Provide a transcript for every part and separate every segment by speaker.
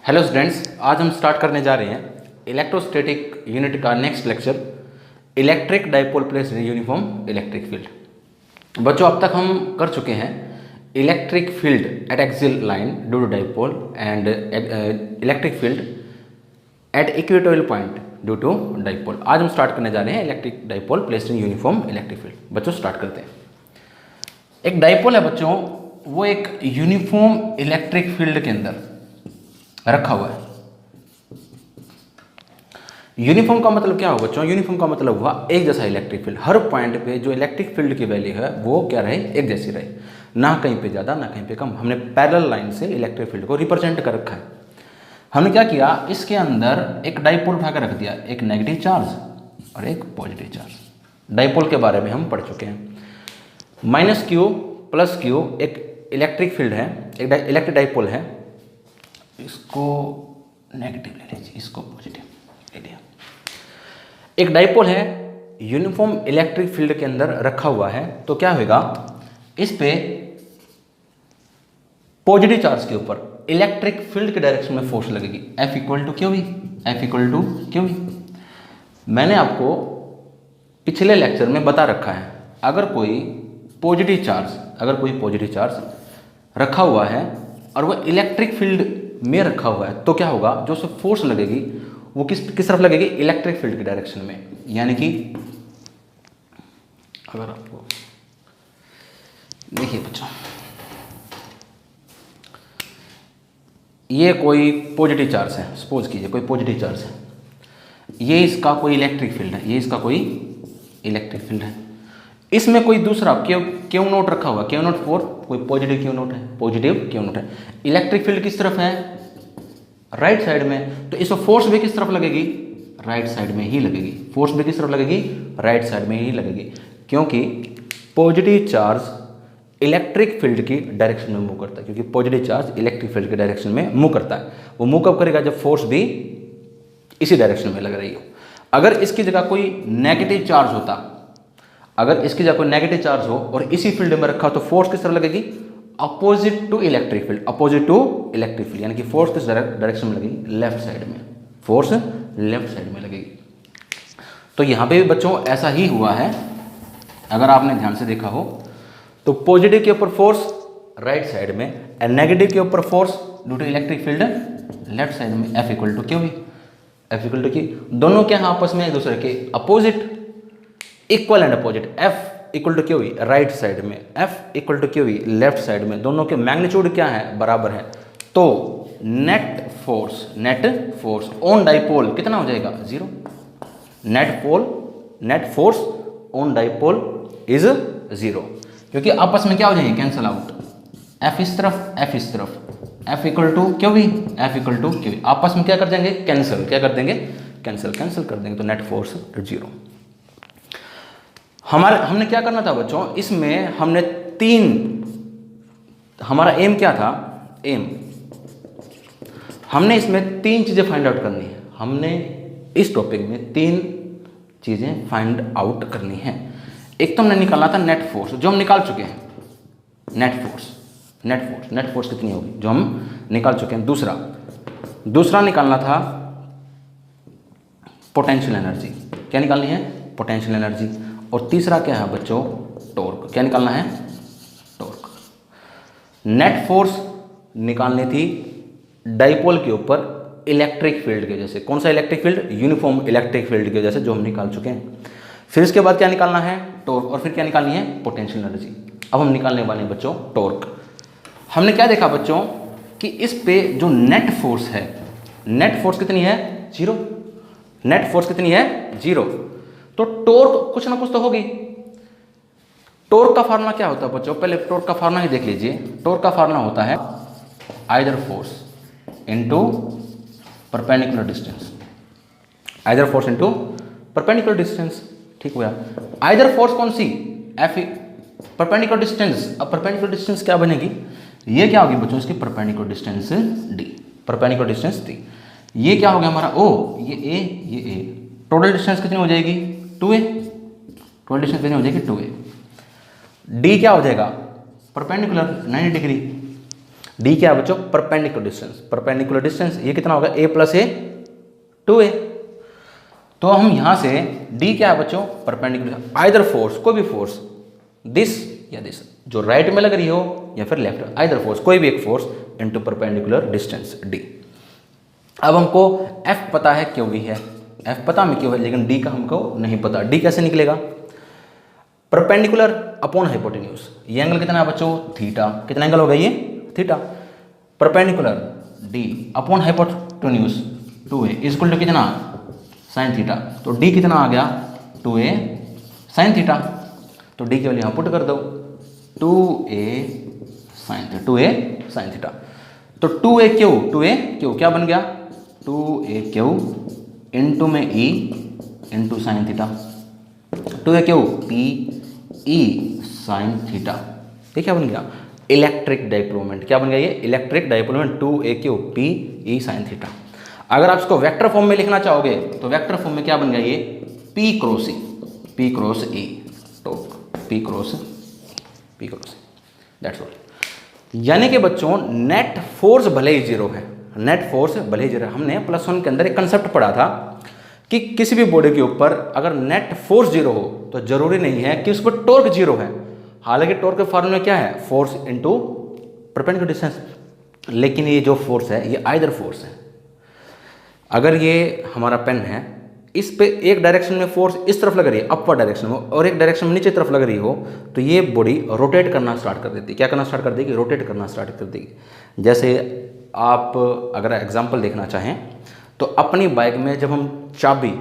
Speaker 1: Hello students, आज हम start करने जा रहे हैं इलेक्ट्रोस्टैटिक यूनिट का next lecture, electric dipole place uniform electric field. बच्चों, अब तक हम कर चुके हैं electric field at axial line due to dipole and electric field at equatorial point due to dipole. आज हम स्टार्ट करने जा रहे हैं electric dipole place uniform electric field. बच्चों स्टार्ट करते हैं। एक डाइपोल है बच्चों, वो एक यूनिफॉर्म इलेक्ट्रिक फील्ड के अंदर रखा हुआ है। यूनिफॉर्म का मतलब क्या होगा बच्चों? यूनिफॉर्म का मतलब हुआ एक जैसा इलेक्ट्रिक फील्ड। हर पॉइंट पे जो इलेक्ट्रिक फील्ड की वैल्यू है वो क्या रहे? एक जैसी रहे, ना कहीं पे ज़्यादा ना कहीं पे कम। हमने पैरेलल लाइन से इलेक्ट्रिक फील्ड को रिप्रेजेंट कर रखा है। हमने क्या किया, इसके अंदर एक डाइपोल उठा कर रख दिया, एक नेगेटिव चार्ज और एक पॉजिटिव चार्ज। डाइपोल के बारे में हम पढ़ चुके हैं। माइनस क्यू प्लस क्यू एक इलेक्ट्रिक फील्ड है, एक इलेक्ट्रिक डाइपोल है। इसको नेगेटिव ले लीजिए, इसको पॉजिटिव ले लिया। एक डाइपोल है, यूनिफॉर्म इलेक्ट्रिक फील्ड के अंदर रखा हुआ है, तो क्या होगा, इस पे पॉजिटिव चार्ज के ऊपर इलेक्ट्रिक फील्ड के डायरेक्शन में फोर्स लगेगी, F equal to q v, F equal to q v. मैंने आपको पिछले लेक्चर में बता रखा है, अगर कोई पॉजिटिव चार्ज रखा हुआ है और वो इलेक्ट्रिक फील्ड में रखा हुआ है, तो क्या होगा, जो उसे फोर्स लगेगी वो किस तरफ लगेगी? इलेक्ट्रिक फील्ड की डायरेक्शन में। यानी कि अगर आपको देखिए बच्चों, ये कोई पॉजिटिव चार्ज है, सपोज कीजिए कोई पॉजिटिव चार्ज है, ये इसका कोई इलेक्ट्रिक फील्ड है, ये इसका कोई इलेक्ट्रिक फील्ड है। इसमें कोई दूसरा क्यू नोट रखा हुआ, क्यू नोट 4, कोई पॉजिटिव क्यू नोट है, पॉजिटिव क्यू नोट है। इलेक्ट्रिक फील्ड किस तरफ है? राइट साइड में। तो इसको फोर्स भी किस तरफ लगेगी? राइट साइड में ही लगेगी। फोर्स भी किस तरफ लगेगी? राइट साइड में ही लगेगी, क्योंकि पॉजिटिव चार्ज इलेक्ट्रिक फील्ड की डायरेक्शन में मूव करता है। क्योंकि पॉजिटिव चार्ज इलेक्ट्रिक फील्ड की डायरेक्शन में मूव करता है। वो मूव कब करेगा? जब फोर्स भी इसी डायरेक्शन में लग रही हो। अगर इसकी जगह कोई नेगेटिव चार्ज होता, अगर इसकी जगह कोई नेगेटिव चार्ज हो और इसी फील्ड में रखा, तो फोर्स किस तरफ लगेगी? Opposite to electric field, opposite to electric field. यानी कि फोर्स किस डायरेक्शन में लगेगी? लेफ्ट साइड में। फोर्स लेफ्ट साइड में लगेगी। तो यहाँ पे भी बच्चों ऐसा ही हुआ है। अगर आपने ध्यान से देखा हो तो पॉजिटिव के ऊपर फोर्स राइट साइड में एंड नेगेटिव के ऊपर force due to electric field left side में। F equal to q v, F equal to q. दोनों क्या हैं आपस में? एक दूसरे के opposite, equal and opposite. F equal to q v right side में, F equal to q v left side में। दोनों के मैग्नीट्यूड क्या है? बराबर है। तो नेट फोर्स ऑन डाइपोल कितना हो जाएगा? 0। Net force on dipole is 0, क्योंकि आपस में क्या हो जाएंगे? Cancel out. F इस तरफ, F इस तरफ, F equal to q v, F equal to q v. आपस में क्या कर देंगे? कैंसिल। क्या कर देंगे? कैंसिल कर देंगे। तो नेट फोर्स 0। हमने क्या करना था बच्चों? इसमें हमने हमारा एम क्या था? हमने इसमें 3 चीज़ें फाइंड आउट करनी है। हमने इस टॉपिक में 3 चीज़ें फाइंड आउट करनी है। एक तो हमने निकालना था नेट फोर्स, जो हम निकाल चुके हैं। नेट फोर्स कितनी होगी, जो हम निकाल चुके हैं। दूसरा निकालना था पोटेंशियल एनर्जी। क्या निकालनी है? Potential energy. और तीसरा क्या है बच्चों? टॉर्क। क्या निकालना है? टॉर्क। नेट फोर्स निकालनी थी डाइपोल के ऊपर इलेक्ट्रिक फील्ड की वजह से। कौन सा electric field? Uniform electric field की वजह से, जो हम निकाल चुके हैं। फिर इसके बाद क्या निकालना है? टॉर्क। और फिर क्या निकालनी है? Potential energy. अब हम निकालने वाले हैं बच्चों टॉर्क। हमने क्या देखा बच्चों कि इस पे जो नेट फोर्स है, नेट फोर्स कितनी है? 0। नेट फोर्स कितनी है? 0। तो टॉर्क कुछ ना कुछ तो होगी। टॉर्क का फार्मूला क्या होता है बच्चों? पहले टॉर्क का फार्मूला ही देख लीजिए। टॉर्क का फार्मूला होता है either force into perpendicular distance. Either force into perpendicular distance. ठीक हुआ। आइदर फोर्स कौन सी? F perpendicular distance. अब परपेंडिकुलर डिस्टेंस क्या बनेगी? ये क्या होगी बच्चों? इसकी perpendicular distance D, perpendicular distance D। ये क्या हो गया हमारा? O, ये A, ये A। टोटल डिस्टेंस कितनी हो जाएगी? 2A। टोटल डिस्टेंस कितनी हो जाएगी? 2A। D क्या हो जाएगा? Perpendicular 90 degree. डी क्या है बच्चों, परपेंडिकुलर डिस्टेंस। परपेंडिकुलर डिस्टेंस ये कितना होगा, ए प्लस ए 2a। तो हम यहां से डी क्या है बच्चों, परपेंडिकुलर, आइदर फोर्स, कोई भी फोर्स, दिस या दिस, जो राइट में लग रही हो या फिर लेफ्ट, आइदर फोर्स, कोई भी एक force into perpendicular distance D. अब हमको एफ पता है क्यों भी है, एफ पता हमें क्यों है, लेकिन डी का हमको नहीं पता। डी कैसे निकलेगा, परपेंडिकुलर अपॉन हाइपोटेन्यूज, ये एंगल कितना है बच्चों, थीटा, कितना एंगल होगा ये, theta. Perpendicular d upon hypotenuse 2a is equal to कितना, साइन थीटा। तो डी कितना आ गया, 2a साइन थीटा। तो डी की वैल्यू यहाँ पुट कर दो, 2a sine theta, 2a sine theta. तो 2a क्यू, 2a क्यू क्या बन गया, 2a क्यू इंटू में e into sine theta, 2a Q p e sine theta. ये क्या बन गया, इलेक्ट्रिक डाइपोल मोमेंट। क्या बन गया ये, electric dipole moment 2a Q p e sine theta. अगर आप इसको वेक्टर फॉर्म में लिखना चाहोगे तो वेक्टर फॉर्म में क्या बन गया ये, p cross e, p cross e, तो p cross e, that's all. यानी कि बच्चों नेट फोर्स भले ही जीरो है, नेट फोर्स भले ही जीरो है। हमने +1 के अंदर एक कंसेप्ट पढ़ा था कि किसी भी बॉडी के ऊपर अगर नेट फोर्स जीरो हो तो जरूरी नहीं है कि उस पर टॉर्क जीरो है। हालांकि टॉर्क के फॉर्मूला क्या है, फोर्स इनटू परपेंडिकुलर डिस्टेंस, लेकिन ये जो फोर्स है ये आइदर फोर्स है। अगर ये हमारा पेन है, इस पे एक डायरेक्शन में फोर्स इस तरफ लग रही है अपवर्ड डायरेक्शन में, और एक डायरेक्शन में नीचे तरफ लग रही हो, तो ये बॉडी रोटेट करना स्टार्ट कर देती है। क्या करना स्टार्ट कर देगी, रोटेट करना स्टार्ट कर देगी। जैसे आप अगर एग्जांपल देखना चाहें तो अपनी बाइक में जब हम चाबी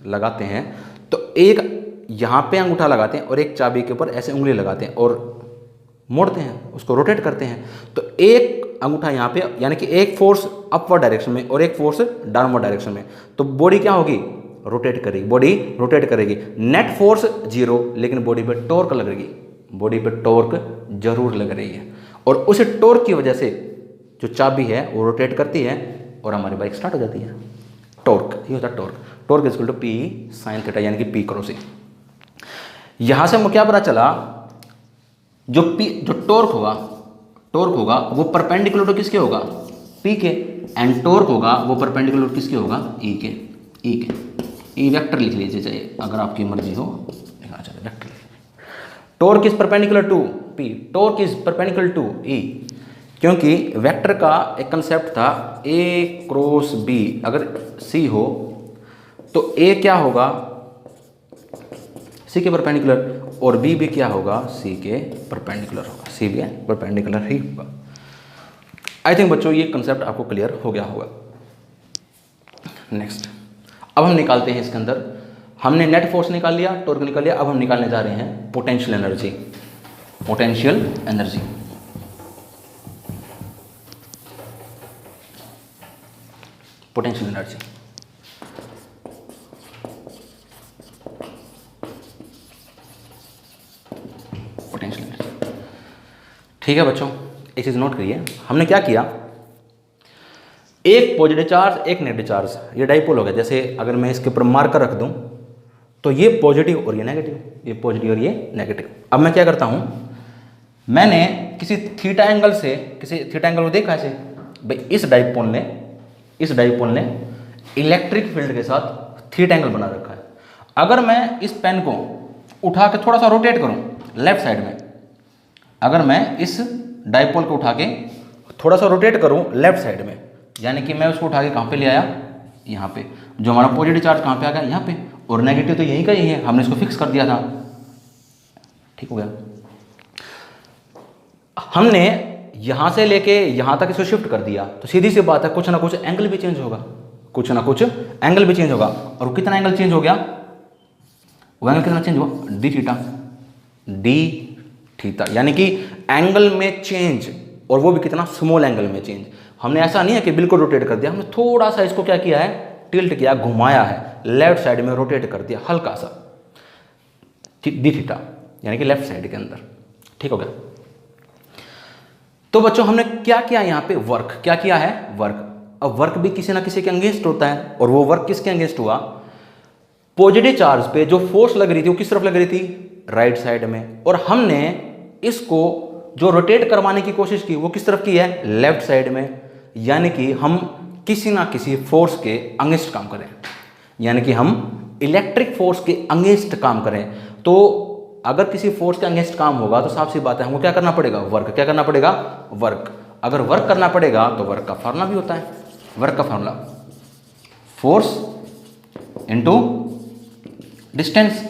Speaker 1: लगाते हैं तो एक यहाँ पे अंगूठा लगाते हैं और एक चाबी के ऊपर ऐसे उंगली लगाते हैं और मोड़ते हैं, उसको रोटेट करते हैं। तो एक अंगूठा यहाँ पे, यानी कि एक फोर्स अपवर्ड डायरेक्शन में और एक फोर्स डाउनवर्ड डायरेक्शन में, तो बॉडी क्या होगी, रोटेट करेगी, बॉडी रोटेट करेगी। नेट फोर्स जीरो, लेकिन बॉडी पे टॉर्क लगेगी, बॉडी पे टॉर्क जरूर लग रही है, और उस टॉर्क की वजह से जो चाबी है वो रोटेट करती है और हमारी बाइक स्टार्ट हो जाती है। टॉर्क, ये होता है torque. Torque is equal to p sine theta, यानी कि पी क्रॉस ए। यहां से हमको क्या पता चला, जो टॉर्क होगा वो परपेंडिकुलर टू किसके होगा, पी के, एंड टॉर्क होगा वो परपेंडिकुलर टू किसके होगा, ई के। ई वेक्टर लिख लीजिए चाहिए, अगर आपकी मर्जी हो लिखना चाहते vector. Torque is perpendicular to P, torque is perpendicular to E, क्योंकि वेक्टर का एक कंसेप्ट था ए क्रॉस बी। अगर सी हो तो ए क्या होगा, सी के परपेंडिकुलर, और बी भी क्या होगा, सी के परपेंडिकुलर होगा, सी भी परपेंडिकुलर ही होगा। आई थिंक बच्चों ये कंसेप्ट आपको क्लियर हो गया होगा। नेक्स्ट, अब हम निकालते हैं इसके अंदर, हमने नेट फोर्स निकाल लिया, टॉर्क निकाल लिया, अब हम निकालने जा रहे हैं potential energy. Potential energy, potential energy. Potential energy, ठीक है बच्चों, एक चीज नोट करिए। हमने क्या किया, एक पॉजिटिव चार्ज एक नेगेटिव चार्ज, ये डाइपोल हो गया। जैसे अगर मैं इसके ऊपर मार्कर रख दूं तो ये पॉजिटिव और ये नेगेटिव, ये पॉजिटिव और ये नेगेटिव। अब मैं क्या करता हूं, मैंने किसी थीटा एंगल से, किसी थीटा एंगल को देखा ऐसे, भाई इस डाइपोल ने इलेक्ट्रिक फील्ड के साथ थीटा एंगल बना रखा है। अगर मैं इस पेन को उठा के थोड़ा सा रोटेट करूं लेफ्ट साइड में, अगर मैं इस डाइपोल को उठा के थोड़ा सा रोटेट करूं लेफ्ट साइड में, यानी कि मैं उसको उठा के कहाँ पे ले आया, यहाँ पे, जो हमारा पॉजिटिव चार्ज कहाँ पे आ गया, यहाँ पे, और नेगेटिव तो यही का यही है, हमने इसको फिक्स कर दिया था, ठीक हो गया। हमने यहाँ से लेके यहाँ तक इसको शिफ्ट कर दिया, तो सीधी सी बात है कुछ ना कुछ एंगल भी चेंज होगा, कुछ ना कुछ एंगल भी चेंज होगा। और कितना एंगल चेंज हो गया, वो एंगल कितना चेंज हुआ, डी थीटा, यानी कि एंगल में चेंज, और वो भी कितना, स्मॉल एंगल में चेंज। हमने ऐसा नहीं है कि बिल्कुल रोटेट कर दिया, हमने थोड़ा सा इसको क्या किया है, टिल्ट किया, घुमाया है, लेफ्ट साइड में रोटेट कर दिया हल्का सा, डी थीटा, यानी कि लेफ्ट साइड के अंदर, ठीक हो गया। तो बच्चों हमने क्या किया यहाँ पे, वर्क, क्या किया है, वर्क। अब वर्क भी किसी ना किसी के अगेंस्ट होता है, और वो वर्क किसके अगेंस्ट हुआ, पॉजिटिव चार्ज पे जो फोर्स लग रही थी वो किस तरफ लग रही थी, राइट साइड में, और हमने इसको जो रोटेट करवाने की कोशिश की वो किस तरफ की है, लेफ्ट साइड में, यानी कि हम किसी ना किसी फोर्स के अगेंस्ट काम करें, यानी कि हम इलेक्ट्रिक फोर्स के अगेंस्ट काम करें। तो अगर किसी फोर्स के अगेंस्ट काम होगा तो साफ सी बात है हमको क्या करना पड़ेगा, वर्क। क्या करना पड़ेगा, वर्क। अगर वर्क करना पड़ेगा तो वर्क का फार्मूला भी होता है, वर्क का formula force into distance,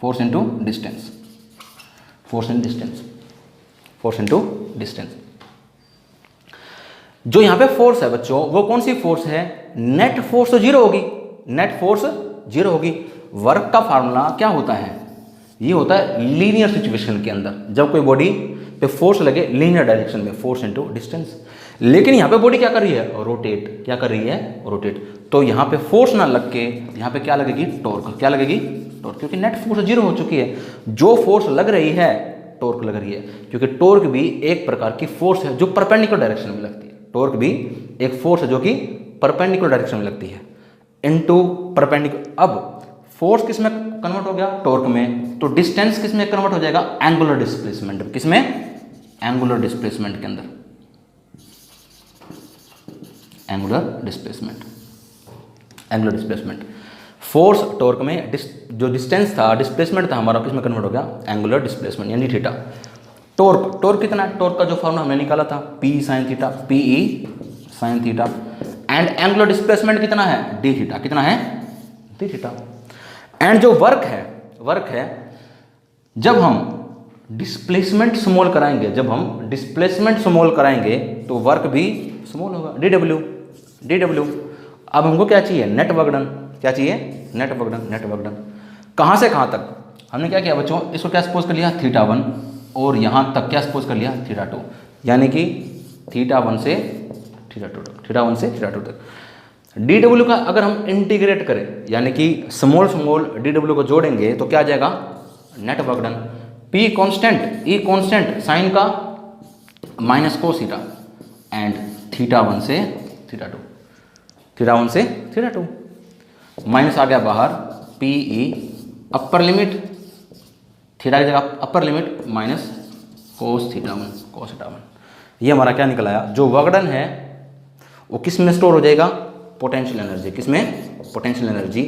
Speaker 1: force into distance, force into distance, force into distance. जो यहां पे फोर्स है बच्चों, वो कौन सी फोर्स है, नेट फोर्स तो जीरो होगी, नेट फोर्स जीरो होगी। वर्क का फार्मूला क्या होता है, ये होता है लीनियर सिचुएशन के अंदर, जब कोई बॉडी पे फोर्स लगे लीनियर डायरेक्शन में, फोर्स इनटू डिस्टेंस। लेकिन यहां पे बॉडी क्या कर रही है, रोटेट। क्या कर रही है, रोटेट। तो यहां पे फोर्स ना लग के यहां पे क्या लगेगी, टॉर्क। क्या लगेगी, टॉर्क, क्योंकि नेट फोर्स जीरो हो चुकी है। जो फोर्स लग रही है टॉर्क लग रही है, क्योंकि टॉर्क भी एक प्रकार की फोर्स है जो परपेंडिकुलर डायरेक्शन में लगती है। टॉर्क भी एक फोर्स है जो कि परपेंडिकुलर डायरेक्शन में लगती है, इनटू परपेंडिकुलर। अब फोर्स किस में कन्वर्ट हो गया, टॉर्क में, तो डिस्टेंस किस में कन्वर्ट हो जाएगा, एंगुलर डिस्प्लेसमेंट। किस में, एंगुलर डिस्प्लेसमेंट के अंदर, angular displacement, angular displacement. Force torque में, जो डिस्टेंस था, डिस्प्लेसमेंट था हमारा, किस में कन्वर्ट हो गया, एंगुलर डिस्प्लेसमेंट, यानी थीटा। टॉर्क, टॉर्क कितना है, टॉर्क का जो फॉर्मूला हमने निकाला था, P sine theta, P E sine theta, and angular displacement कितना है, डी थीटा। कितना है, डी थीटा। एंड जो वर्क है, वर्क है जब हम डिस्प्लेसमेंट स्मॉल कराएंगे, जब हम डिस्प्लेसमेंट स्मॉल कराएंगे तो वर्क भी स्मॉल होगा, डी डब्ल्यू, डी डब्ल्यू। अब हमको क्या चाहिए, नेट वर्क डन। क्या चाहिए, net work done, net work done. कहाँ से कहाँ तक हमने क्या किया बच्चों, इसको क्या सपोज कर लिया, थीटा 1, और यहाँ तक क्या सपोज कर लिया, थीटा 2, यानी कि थीटा 1 से थीटा 2 तक, थीटा 1 से थीटा 2 तक। डी डब्ल्यू का अगर हम इंटीग्रेट करें, यानी कि स्मॉल स्मॉल डी डब्ल्यू को जोड़ेंगे तो क्या आ जाएगा, network done. P constant, E constant, sine का minus cos theta, and theta 1 से थीटा 2, थीटा 1 से थीटा 2, माइनस आ गया बाहर, P E upper limit, theta की जगह upper limit, minus cos theta 1, cos theta 1। ये हमारा क्या निकल आया, जो वर्क डन है वो किस में स्टोर हो जाएगा, पोटेंशियल एनर्जी। किस में, पोटेंशियल एनर्जी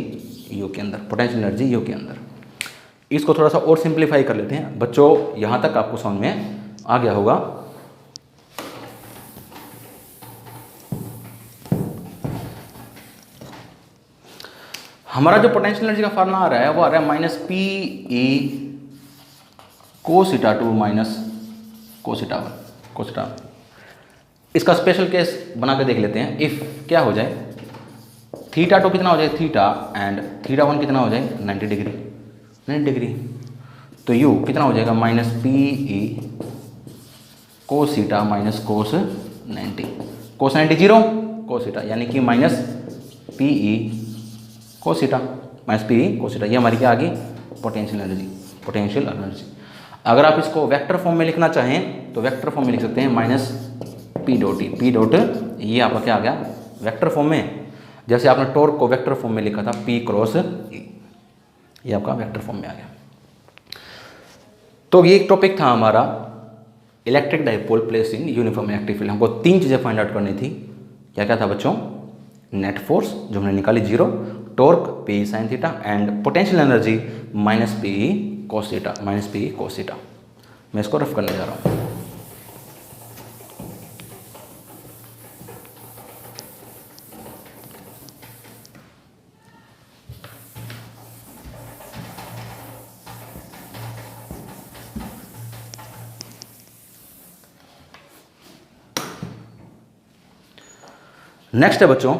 Speaker 1: यू के अंदर, पोटेंशियल एनर्जी यू के अंदर। इसको थोड़ा सा और सिंप्लीफाई कर लेते हैं बच्चों, यहाँ तक आपको समझ में आ गया होगा। हमारा जो पोटेंशियल एनर्जी का फार्मूला आ रहा है वो आ रहा है minus P E cos theta 2 minus cos theta 1, cos theta. इसका स्पेशल केस बना के देख लेते हैं। इफ़ क्या हो जाए, थीटा 2 कितना हो जाए, थीटा, एंड थीटा 1 कितना हो जाए, 90 डिग्री, 90 डिग्री। तो यू कितना हो जाएगा, minus P E cos theta minus cos 90, कोस 90 जीरो, कोस थीटा, यानी कि minus P E cos theta, minus P E cos theta. ये हमारी क्या आ गई, पोटेंशियल एनर्जी, पोटेंशियल एनर्जी। अगर आप इसको वेक्टर फॉर्म में लिखना चाहें तो वेक्टर फॉर्म में लिख सकते हैं, minus P dot E, P dot, ये आपका क्या आ गया, वेक्टर फॉर्म में। जैसे आपने टॉर्क को वेक्टर फॉर्म में लिखा था, पी क्रॉस ई, ये आपका वेक्टर फॉर्म में आ गया। तो ये एक टॉपिक था हमारा, electric dipole place in uniform electric field. हमको 3 चीज़ें फाइंड आउट करनी थी। क्या क्या था बच्चों, नेट फोर्स जो हमने निकाली 0, torque P sine theta, and potential energy minus P cos theta, minus P cos theta. मैं इसको रफ करने जा रहा हूँ। नेक्स्ट है बच्चों,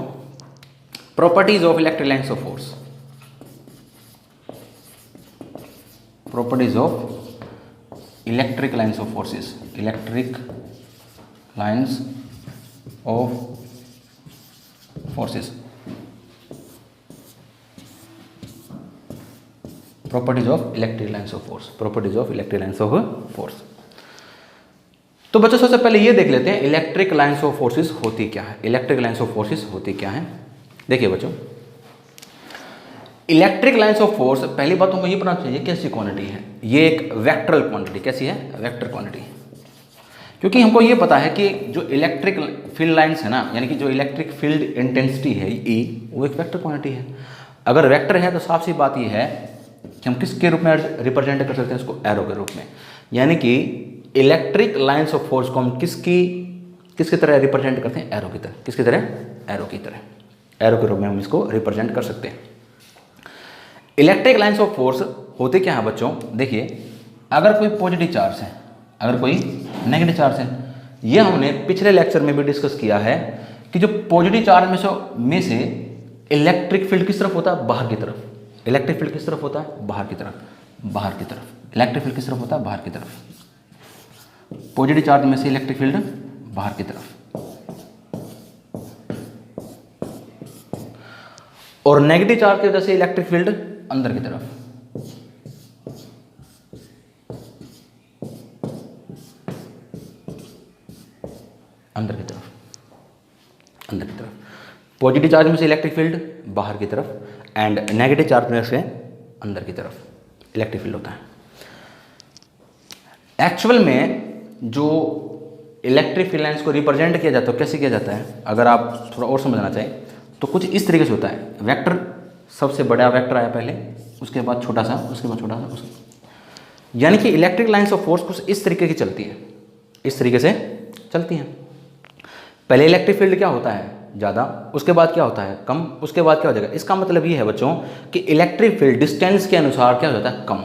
Speaker 1: properties of electric lines of force. Properties of electric lines of forces, electric lines of forces, properties of electric lines of force, properties of electric lines of force. तो बच्चों सबसे पहले ये देख लेते हैं इलेक्ट्रिक लाइन्स ऑफ फोर्सेस होती क्या है, इलेक्ट्रिक लाइन्स ऑफ फोर्सेस होती क्या है। देखिए बच्चों, इलेक्ट्रिक लाइन्स ऑफ फोर्स, पहली बात हमको ये पता चाहिए कैसी क्वांटिटी है। ये एक वेक्टरल क्वांटिटी, कैसी है, वेक्टर क्वांटिटी। क्योंकि हमको ये पता है कि जो इलेक्ट्रिक फील्ड लाइंस है ना, यानी कि जो इलेक्ट्रिक फील्ड इंटेंसिटी है E, वो एक वेक्टर क्वांटिटी है। अगर वेक्टर है तो साफ सी बात ये है कि हम किसके रूप में रिप्रेजेंट कर सकते हैं उसको, एरो के रूप में। यानी कि इलेक्ट्रिक लाइंस ऑफ फोर्स को हम किसकी तरह रिप्रेजेंट करते हैं, एरो की तरह। किसकी तरह, एरो की तरह। एरो के रूप में हम इसको रिप्रेजेंट कर सकते हैं। इलेक्ट्रिक लाइंस ऑफ फोर्स होते क्या है बच्चों, देखिए अगर कोई पॉजिटिव चार्ज है, अगर कोई नेगेटिव चार्ज है, ये हमने पिछले लेक्चर में भी डिस्कस किया है कि जो पॉजिटिव चार्ज में से इलेक्ट्रिक फील्ड किस तरफ होता है, बाहर की तरफ। इलेक्ट्रिक फील्ड किस तरफ होता है, बाहर की तरफ, बाहर की तरफ। इलेक्ट्रिक फील्ड किस तरफ होता है, बाहर की तरफ। पॉजिटिव चार्ज में से इलेक्ट्रिक फील्ड बाहर की तरफ, और नेगेटिव चार्ज की वजह से इलेक्ट्रिक फील्ड अंदर की तरफ। अंदर की तरफ, अंदर की तरफ। पॉजिटिव चार्ज में से इलेक्ट्रिक फील्ड बाहर की तरफ एंड नेगेटिव चार्ज में से अंदर की तरफ इलेक्ट्रिक फील्ड होता है। एक्चुअल में जो इलेक्ट्रिक फील्ड लाइंस को रिप्रेजेंट किया जाता है, कैसे किया जाता है, अगर आप थोड़ा और समझना चाहें तो कुछ इस तरीके से होता है। वेक्टर, सबसे बड़ा वेक्टर आया पहले, उसके बाद छोटा सा, उसके बाद छोटा सा, यानी कि इलेक्ट्रिक लाइंस ऑफ फोर्स कुछ इस तरीके की चलती है, इस तरीके से चलती हैं। पहले इलेक्ट्रिक फील्ड क्या होता है, ज़्यादा, उसके बाद क्या होता है, कम, उसके बाद क्या हो जाएगा। इसका मतलब ये है बच्चों कि इलेक्ट्रिक फील्ड डिस्टेंस के अनुसार क्या हो जाता है, कम।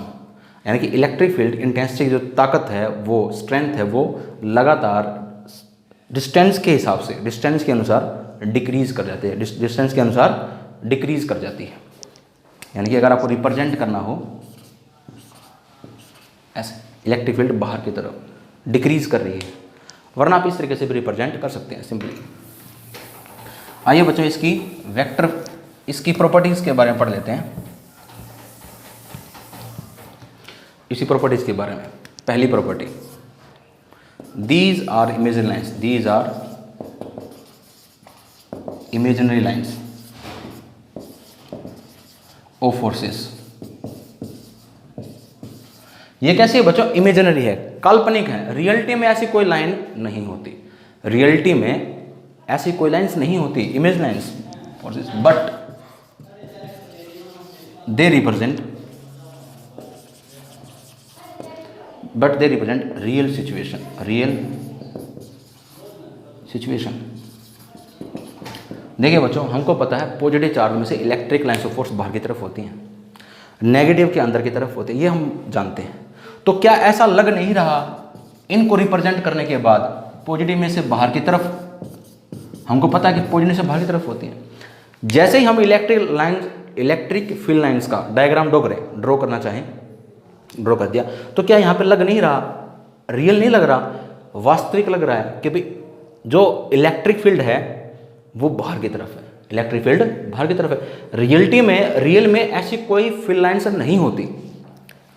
Speaker 1: यानी कि इलेक्ट्रिक फील्ड इंटेंसिटी की जो ताकत है, वो स्ट्रेंथ है, वो लगातार डिस्टेंस के हिसाब से, डिस्टेंस के अनुसार डिक्रीज कर जाती है, डिस्टेंस के अनुसार डिक्रीज कर जाती है। यानी कि अगर आपको रिप्रेजेंट करना हो ऐसे, इलेक्ट्रिक फील्ड बाहर की तरफ डिक्रीज कर रही है, वरना आप इस तरीके से भी रिप्रेजेंट कर सकते हैं सिंपली। आइए बच्चों इसकी वेक्टर, इसकी प्रॉपर्टीज के बारे में पढ़ लेते हैं, इसी प्रॉपर्टीज के बारे में। पहली property, these are imaginary lines, these are imaginary lines of forces. ये कैसी है बच्चों, इमेजिनरी है, काल्पनिक है। रियलिटी में ऐसी कोई लाइन नहीं होती, रियलिटी में ऐसी कोई लाइन्स नहीं होती, image lines forces, but they represent real situation, real situation. देखिए बच्चों, हमको पता है पॉजिटिव चार्ज में से इलेक्ट्रिक लाइन्स ऑफ फोर्स बाहर की तरफ होती हैं, नेगेटिव के अंदर की तरफ होते हैं, ये हम जानते हैं। तो क्या ऐसा लग नहीं रहा इनको रिप्रेजेंट करने के बाद पॉजिटिव में से बाहर की तरफ, हमको पता है कि पॉजिटिव से बाहर की तरफ होती है। जैसे ही हम इलेक्ट्रिक फील्ड लाइंस का डायग्राम ड्रॉ करना चाहें, ड्रॉ कर दिया, तो क्या यहाँ पे लग नहीं रहा, रियल नहीं लग रहा, वास्तविक लग रहा है कि भाई जो इलेक्ट्रिक फील्ड है वो बाहर की तरफ है, इलेक्ट्रिक फील्ड बाहर की तरफ है। रियल में ऐसी कोई फील्ड लाइंस नहीं होती,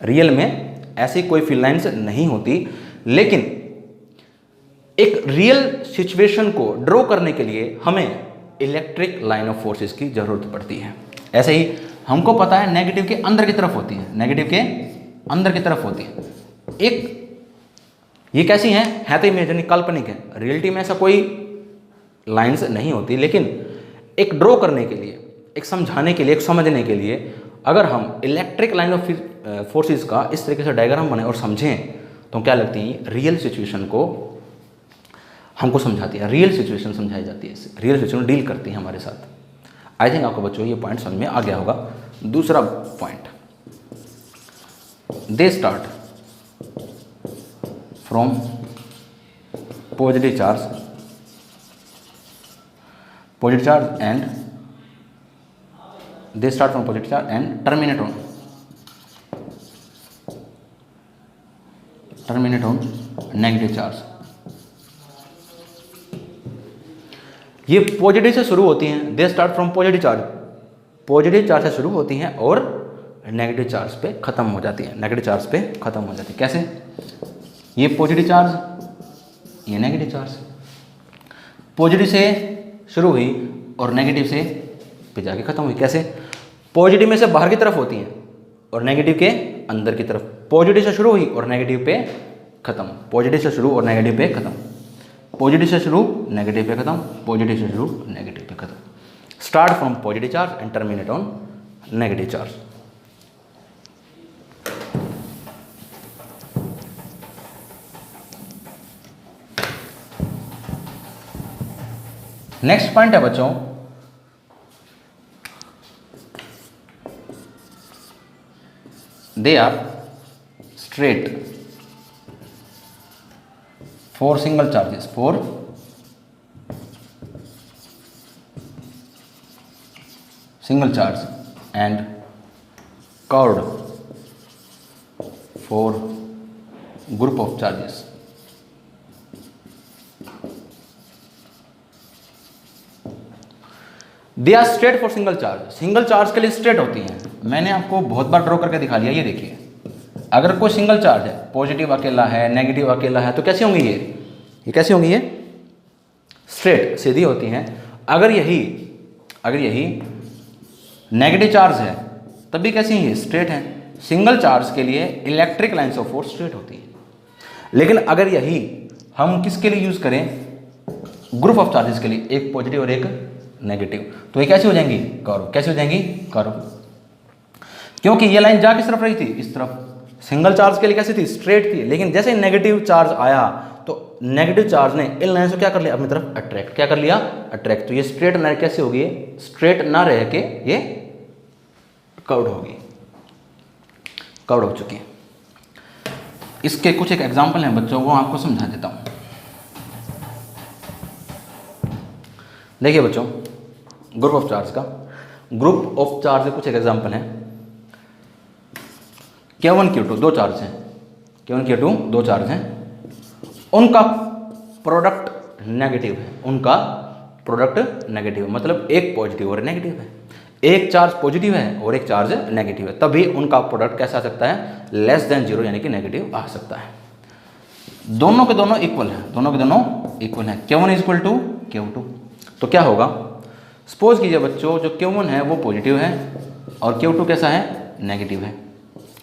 Speaker 1: रियल में ऐसी कोई फील्ड लाइंस नहीं होती, लेकिन एक रियल सिचुएशन को ड्रॉ करने के लिए हमें इलेक्ट्रिक लाइन ऑफ फोर्सेस की जरूरत पड़ती है। ऐसे ही हमको पता है नेगेटिव के अंदर की तरफ होती है, नेगेटिव के अंदर की तरफ होती है। एक ये कैसी है तो इमेजिनरी, काल्पनिक है, रियलिटी में ऐसा कोई लाइंस नहीं होती, लेकिन एक ड्रॉ करने के लिए, एक समझाने के लिए, एक समझने के लिए अगर हम इलेक्ट्रिक लाइन ऑफ फोर्सेस का इस तरीके से डायग्राम बने और समझें तो क्या लगती है, रियल सिचुएशन को हमको समझाती है, रियल सिचुएशन समझाई जाती है, रियल सिचुएशन डील करती है हमारे साथ। आई थिंक आपको बच्चों ये पॉइंट समझ में आ गया होगा। दूसरा point, they start from positive charge and they start from positive charge and terminate on negative charge। ये पॉजिटिव से शुरू होती हैं, they start from positive charge से शुरू होती हैं और नेगेटिव चार्ज पे खत्म हो जाती है, नेगेटिव चार्ज पे खत्म हो जाती है। कैसे, ये पॉजिटिव चार्ज, ये नेगेटिव चार्ज, पॉजिटिव से शुरू हुई और नेगेटिव से पे जाके खत्म हुई। कैसे, पॉजिटिव में से बाहर की तरफ होती हैं और नेगेटिव के अंदर की तरफ, पॉजिटिव से शुरू हुई और नेगेटिव पे खत्म, पॉजिटिव से शुरू और नेगेटिव पे खत्म, पॉजिटिव से शुरू नेगेटिव पे खत्म, पॉजिटिव से शुरू नेगेटिव पे खत्म। Start from positive charge and terminate on negative charge. Next point है बच्चों, they are straight for single charges, for single charge and curved for group of charges. They are straight for single charge, single charge के लिए straight होती हैं। मैंने आपको बहुत बार draw करके दिखा दिया, ये देखिए, अगर कोई सिंगल चार्ज है, पॉजिटिव अकेला है, नेगेटिव अकेला है, तो कैसी होंगी ये कैसी होंगी, ये स्ट्रेट सीधी होती हैं। अगर यही नेगेटिव चार्ज है तब भी कैसी है, स्ट्रेट है। सिंगल चार्ज के लिए electric lines of force straight होती है। लेकिन अगर यही हम किसके लिए यूज करें, ग्रुप ऑफ चार्जेस के लिए, एक पॉजिटिव और एक नेगेटिव, तो ये कैसे हो जाएंगी, कर्व। कैसे हो जाएंगी, कर्व, क्योंकि ये लाइन जा किस तरफ रही थी, इस तरफ। सिंगल चार्ज के लिए कैसी थी, स्ट्रेट थी। लेकिन जैसे नेगेटिव चार्ज आया तो नेगेटिव चार्ज ने इन लाइन से क्या कर लिया, अपनी तरफ अट्रैक्ट, क्या कर लिया, अट्रैक्ट। तो ये स्ट्रेट ना कैसे होगी, स्ट्रेट ना रह के ये कर्व्ड होगी, कर्व्ड हो चुकी है। इसके कुछ एक एग्जांपल हैं बच्चों, वो आपको समझा देता हूं। देखिए बच्चों, ग्रुप ऑफ चार्ज का, ग्रुप ऑफ चार्ज के कुछ एक एग्जांपल हैं। Q1 Q2 दो चार्ज हैं, Q1 Q2 दो चार्ज हैं, उनका प्रोडक्ट नेगेटिव है, उनका प्रोडक्ट नेगेटिव है, मतलब एक पॉजिटिव और नेगेटिव है। एक चार्ज पॉजिटिव है और एक चार्ज नेगेटिव है, तभी उनका प्रोडक्ट कैसा आ सकता है, लेस देन जीरो, यानी कि नेगेटिव आ सकता है। दोनों के दोनों इक्वल है, दोनों के दोनों इक्वल है। Q1 इक्वल टू Q2, तो क्या होगा, सपोज कीजिए बच्चों, जो Q1 है वो पॉजिटिव है और Q2 कैसा है, नेगेटिव है,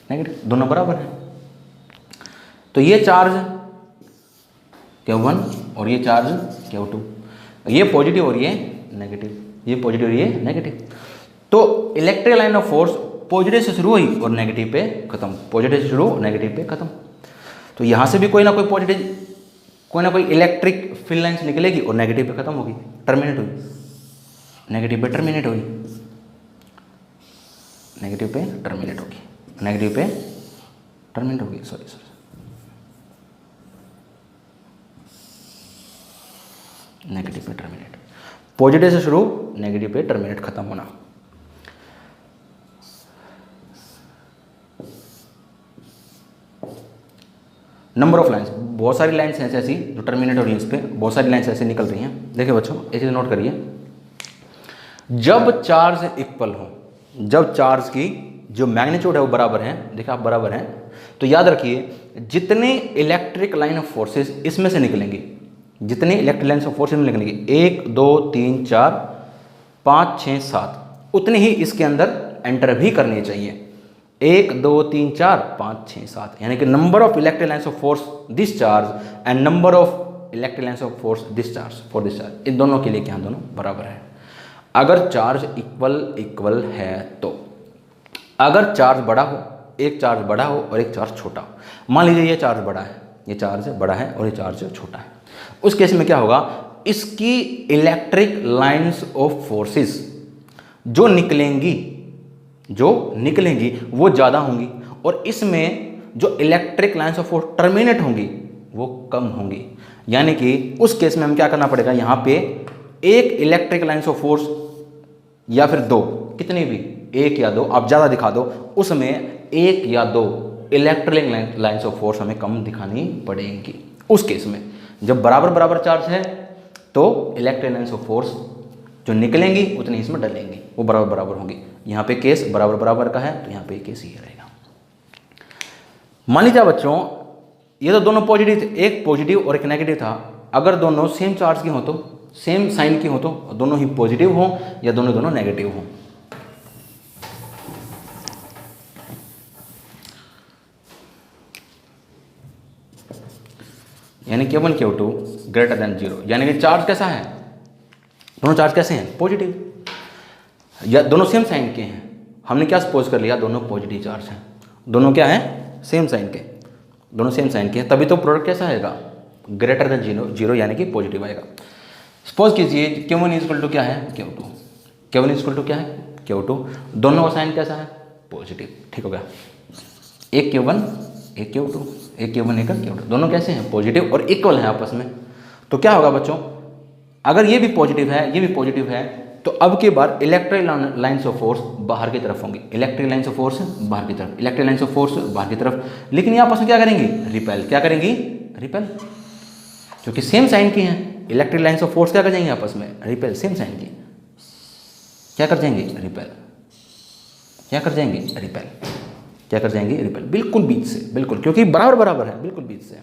Speaker 1: नेगेटिव, दोनों बराबर है। तो ये चार्ज Q1 और ये चार्ज Q2, ये पॉजिटिव और ये नेगेटिव, ये पॉजिटिव और ये नेगेटिव। तो electric line of force positive से शुरू हुई और नेगेटिव पे खत्म, पॉजिटिव से शुरू नेगेटिव पे खत्म। तो यहाँ से भी कोई ना कोई पॉजिटिव, कोई ना कोई इलेक्ट्रिक फील्ड लाइन्स निकलेगी और नेगेटिव पे खत्म होगी, टर्मिनेट हुई, नेगेटिव पे टर्मिनेट हुई, नेगेटिव पे टर्मिनेट होगी, नेगेटिव पे टर्मिनेट होगी, सॉरी, नेगेटिव पे टर्मिनेट, पॉजिटिव से शुरू, नेगेटिव पे टर्मिनेट, खत्म होना। नंबर ऑफ लाइंस, बहुत सारी लाइंस हैं ऐसी जो टर्मिनेट हो रही है, इस पर बहुत सारी लाइंस ऐसे निकल रही हैं। देखिए बच्चों, एक चीज़ नोट करिए, जब चार्ज इक्वल हो, जब चार्ज की जो मैग्नीट्यूड है वो बराबर है, देखिए आप बराबर हैं, तो याद रखिए जितने इलेक्ट्रिक लाइन ऑफ फोर्सेस इसमें से निकलेंगे, जितने इलेक्ट्रिक लाइन ऑफ फोर्सेस में निकलेंगे, 1 2 3 4 5 6 7, उतने ही इसके अंदर एंटर भी करनी चाहिए। 1 2 3 4 5 6 7, यानी कि number of electric lines of force this charge and number of electric lines of force this charge for this charge, इन दोनों के लिए क्या दोनों बराबर है। अगर चार्ज इक्वल है तो, अगर चार्ज बड़ा हो, एक चार्ज बड़ा हो और एक चार्ज छोटा हो, मान लीजिए ये चार्ज बड़ा है, ये चार्ज बड़ा है और ये चार्ज छोटा है, उस केस में क्या होगा, इसकी इलेक्ट्रिक लाइन्स ऑफ फोर्सेस जो निकलेंगी वो ज़्यादा होंगी, और इसमें जो electric lines of force terminate होंगी वो कम होंगी। यानी कि उस केस में हम क्या करना पड़ेगा, यहाँ पे एक इलेक्ट्रिक लाइन्स ऑफ फोर्स या फिर दो, कितनी भी, एक या दो, आप ज़्यादा दिखा दो, उसमें एक या दो इलेक्ट्रिक लाइन्स ऑफ फोर्स हमें कम दिखानी पड़ेंगी। उस केस में जब बराबर चार्ज है तो इलेक्ट्रिक लाइन्स ऑफ फोर्स जो निकलेंगी उतनी इसमें डलेंगी, वो बराबर होंगी। यहाँ पे केस बराबर का है तो यहाँ पे केस ये रहेगा। मान लीजिए बच्चों, ये तो दोनों पॉजिटिव थे, एक पॉजिटिव और एक नेगेटिव था। अगर दोनों सेम चार्ज की हो तो, सेम साइन की हो तो, दोनों ही पॉजिटिव हो या दोनों नेगेटिव हो। यानी Q1 Q2 ग्रेटर देन 0, यानी कि चार्ज कैसा है, दोनों चार्ज कैसे हैं, पॉजिटिव, या दोनों सेम साइन के हैं। हमने क्या सपोज कर लिया, दोनों पॉजिटिव चार्ज हैं, दोनों क्या हैं, सेम साइन के, दोनों सेम साइन के हैं, तभी तो प्रोडक्ट कैसा आएगा, ग्रेटर देन 0 यानी कि पॉजिटिव आएगा। सपोज कीजिए Q1 इक्वल टू क्या है, Q2, Q1 इक्वल टू क्या है, Q2, दोनों का साइन कैसा है, पॉजिटिव, ठीक हो गया। एक Q1 एक Q2, एक Q1 एक Q2, दोनों कैसे हैं, पॉजिटिव और इक्वल हैं आपस में। तो क्या होगा बच्चों, अगर ये भी पॉजिटिव है, ये भी पॉजिटिव है, तो अब की बार इलेक्ट्रिक लाइन्स ऑफ फोर्स बाहर की तरफ होंगी, इलेक्ट्रिक लाइन्स ऑफ फोर्स बाहर की तरफ, इलेक्ट्रिक लाइन्स ऑफ फोर्स बाहर की तरफ, लेकिन ये आपस में क्या करेंगी, रिपेल, क्या करेंगी, रिपेल, क्योंकि सेम साइन की हैं। इलेक्ट्रिक लाइन्स ऑफ फोर्स क्या कर जाएंगे आपस में, रिपेल, सेम साइन की, क्या कर जाएंगे, रिपेल, क्या कर जाएंगे, रिपेल, क्या कर जाएंगे, रिपेल, बिल्कुल बीच से, बिल्कुल, क्योंकि बराबर बराबर है, बिल्कुल बीच से।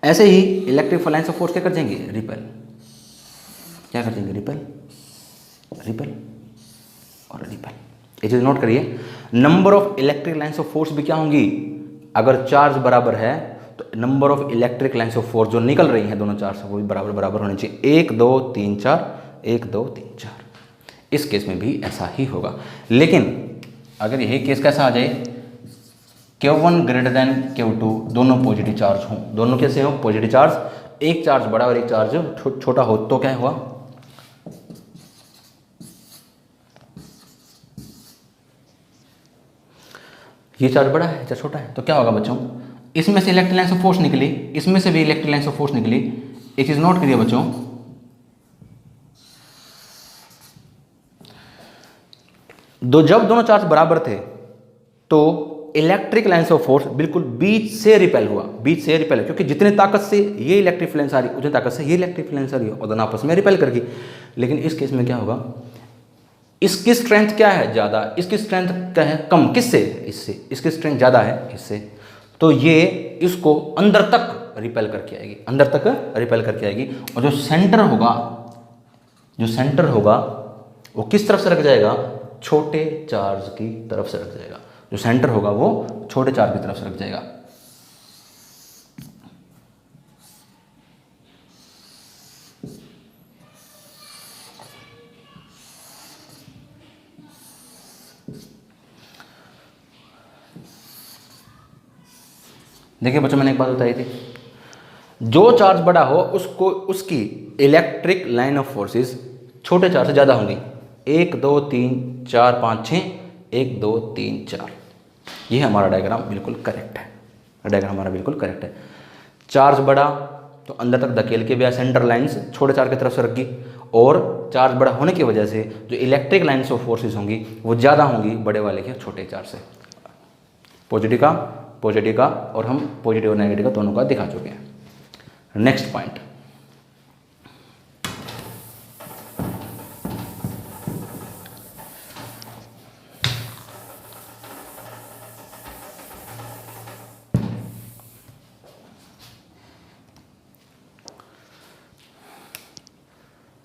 Speaker 1: ऐसे ही इलेक्ट्रिक लाइन्स ऑफ फोर्स क्या कर जाएंगे, रिपेल, क्या कर देंगे, रिपेल, रिपेल और रिपेल। ये चीज नोट करिए, number of electric lines of force भी क्या होंगी, अगर चार्ज बराबर है तो number of electric lines of force जो निकल रही हैं दोनों चार्ज से वो भी बराबर बराबर होने चाहिए, 1 2 3 4, 1 2 3 4। इस केस में भी ऐसा ही होगा। लेकिन अगर यही केस कैसा आ जाए, Q1 ग्रेटर देन Q2, दोनों पॉजिटिव चार्ज हों, दोनों कैसे हो, पॉजिटिव चार्ज, एक चार्ज बड़ा और एक चार्ज छोटा हो, तो क्या हुआ, ये चार्ज बड़ा है चार्ज छोटा है, तो क्या होगा बच्चों, इसमें से इलेक्ट्रिक लाइन्स ऑफ फोर्स निकली, इसमें से भी इलेक्ट्रिक लाइन्स ऑफ फोर्स निकली। एक चीज नोट करिए बच्चों, जब दोनों चार्ज बराबर थे तो इलेक्ट्रिक लाइन्स ऑफ फोर्स बिल्कुल बीच से रिपेल हुआ, बीच से रिपेल, क्योंकि जितने ताकत से ये इलेक्ट्रिक फ्लैंस आ रही उतनी ताकत से ये इलेक्ट्रिक फ्लैंस आ रही है और दोनों आपस में रिपेल करगी। लेकिन इस केस में क्या होगा, इसकी स्ट्रेंथ क्या है, ज़्यादा, इसकी स्ट्रेंथ क्या है, कम, किससे, इससे, इसकी स्ट्रेंथ ज़्यादा है इससे, तो ये इसको अंदर तक रिपेल करके आएगी, अंदर तक रिपेल करके आएगी। और जो सेंटर होगा, जो सेंटर होगा वो किस तरफ से रख जाएगा, छोटे चार्ज की तरफ से रख जाएगा, जो सेंटर होगा वो छोटे चार्ज की तरफ से रख जाएगा। देखिए बच्चों, मैंने एक बात बताई थी, जो चार्ज बड़ा हो उसको, उसकी इलेक्ट्रिक लाइन ऑफ फोर्सेस छोटे चार्ज से ज़्यादा होंगी, 1 2 3 4 5 6, 1 2 3 4। ये हमारा डायग्राम बिल्कुल करेक्ट है, डायग्राम हमारा बिल्कुल करेक्ट है। चार्ज बड़ा तो अंदर तक धकेल के भी सेंटर लाइन्स छोटे चार्ज की तरफ से रखी, और चार्ज बड़ा होने की वजह से जो इलेक्ट्रिक लाइन्स ऑफ फोर्सेस होंगी वो ज़्यादा होंगी बड़े वाले के छोटे चार्ज से। पॉजिटिव का और हम पॉजिटिव और नेगेटिव का दोनों का दिखा चुके हैं। Next point,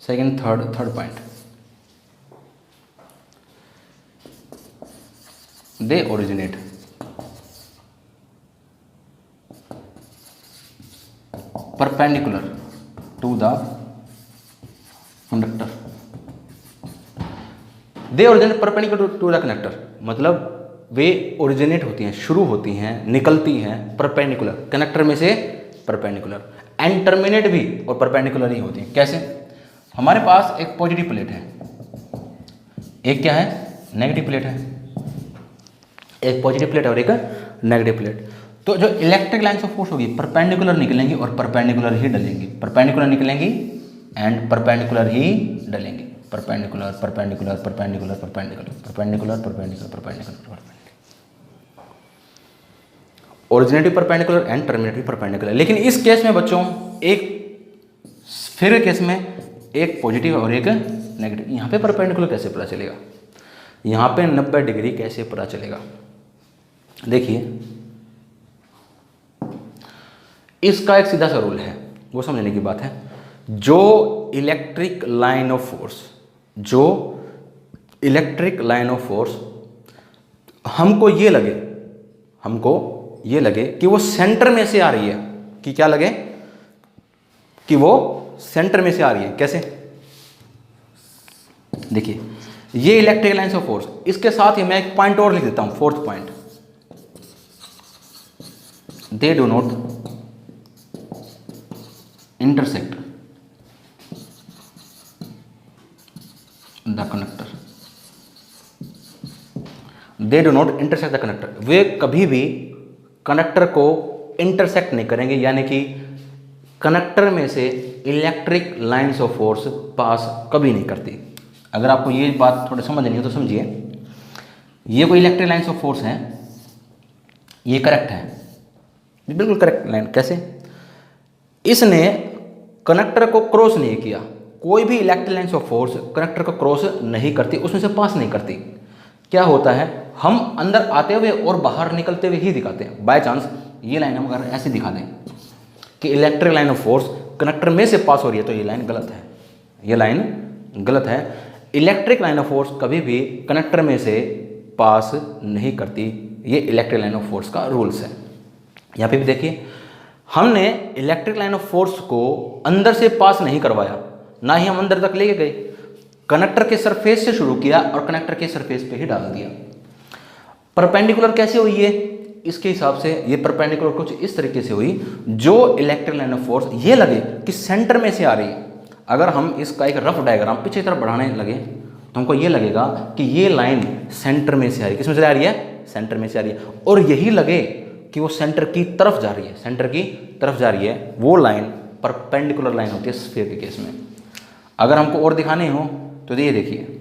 Speaker 1: second third point, they originate perpendicular to the conductor, they originate perpendicular to the conductor, मतलब वे ओरिजिनेट होती हैं, शुरू होती हैं, निकलती हैं परपेंडिकुलर, कंडक्टर में से परपेंडिकुलर, एंड टर्मिनेट भी और परपेंडिकुलर ही होती हैं। कैसे, हमारे पास एक पॉजिटिव प्लेट है, एक क्या है, नेगेटिव प्लेट है, एक पॉजिटिव प्लेट और एक नेगेटिव प्लेट। तो जो इलेक्ट्रिक लाइन्स ऑफ फोर्स होगी परपेंडिकुलर निकलेंगी और परपेंडिकुलर ही डलेंगी, परपेंडिकुलर निकलेंगी एंड परपेंडिकुलर ही डलेंगी, perpendicular perpendicular perpendicular perpendicular perpendicular perpendicular perpendicular, originative perpendicular and terminative perpendicular. लेकिन इस केस में बच्चों, एक फिर केस में एक पॉजिटिव और एक नेगेटिव, यहाँ पे परपेंडिकुलर कैसे पता चलेगा, यहाँ पे 90 डिग्री कैसे पता चलेगा। देखिए, इसका एक सीधा सा रूल है, वो समझने की बात है। जो इलेक्ट्रिक लाइन ऑफ फोर्स, जो इलेक्ट्रिक लाइन ऑफ फोर्स हमको ये लगे कि वो सेंटर में से आ रही है, कि क्या लगे कि वो सेंटर में से आ रही है। कैसे? देखिए ये इलेक्ट्रिक लाइन्स ऑफ फोर्स, इसके साथ ही मैं एक पॉइंट और लिख देता हूं, fourth point, they do not intersect the connector, they do not intersect the connector, वे कभी भी कनेक्टर को इंटरसेक्ट नहीं करेंगे, यानी कि कनेक्टर में से electric lines of force pass कभी नहीं करती। अगर आपको ये बात थोड़ी समझ नहीं हो तो समझिए, ये कोई इलेक्ट्रिक लाइन्स ऑफ फोर्स है, ये करेक्ट है, बिल्कुल करेक्ट लाइन। कैसे? इसने कनेक्टर को क्रॉस नहीं किया, कोई भी electric lines of force connector को क्रॉस नहीं करती, उसमें से पास नहीं करती। क्या होता है, हम अंदर आते हुए और बाहर निकलते हुए ही दिखाते हैं। बाय चांस ये लाइन हम अगर ऐसे दिखा दें कि electric line of force connector में से पास हो रही है, तो ये लाइन गलत है, ये लाइन गलत है। इलेक्ट्रिक लाइन ऑफ फोर्स कभी भी कनेक्टर में से पास नहीं करती, ये इलेक्ट्रिक लाइन ऑफ फोर्स का रूल्स है। यहाँ पे भी देखिए, हमने इलेक्ट्रिक लाइन ऑफ फोर्स को अंदर से पास नहीं करवाया, ना ही हम अंदर तक लेके गए, कनेक्टर के सरफेस से शुरू किया और कनेक्टर के सरफेस पे ही डाल दिया। परपेंडिकुलर कैसे हुई है? इसके हिसाब से ये परपेंडिकुलर कुछ इस तरीके से हुई, जो इलेक्ट्रिक लाइन ऑफ फोर्स ये लगे कि सेंटर में से आ रही है। अगर हम इसका एक रफ डायग्राम पीछे की तरफ बढ़ाने लगे तो हमको ये लगेगा कि ये लाइन सेंटर में से आ रही है। किसमें से आ रही है? सेंटर में से आ रही है। और यही लगे कि वो सेंटर की तरफ जा रही है, सेंटर की तरफ जा रही है, वो लाइन परपेंडिकुलर लाइन होती है स्फीयर के केस में। अगर हमको और दिखाने हो तो ये देखिए,